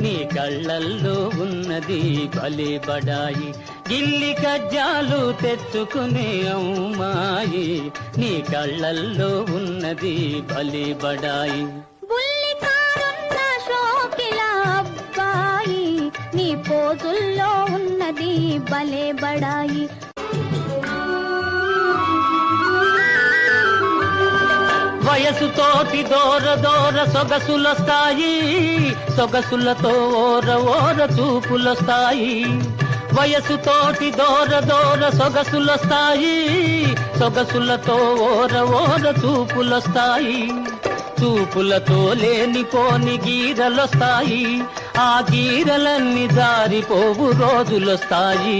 నీ కళ్ళల్లో ఉన్నది భలే బడాయి గిల్లి కజ్జాలు తెచ్చుకునే అమ్మాయి నీ కళ్ళల్లో ఉన్నది భలే బడాయి బుల్లికారున్న షోకిల అబ్బాయి నీ పోజుల్లో ఉన్నది భలే బడాయి వయసుతోటి దూర దూర సొగసులొస్తాయి సొగసులతో ఓర ఓర చూపులొస్తాయి వయసుతోటి దూర దూర సొగసులొస్తాయి సొగసులతో ఓర ఓర చూపులొస్తాయి చూపులతో లేనిపోని గీరలొస్తాయి ఆ గీరలన్నీ జారిపోవు రోజులొస్తాయి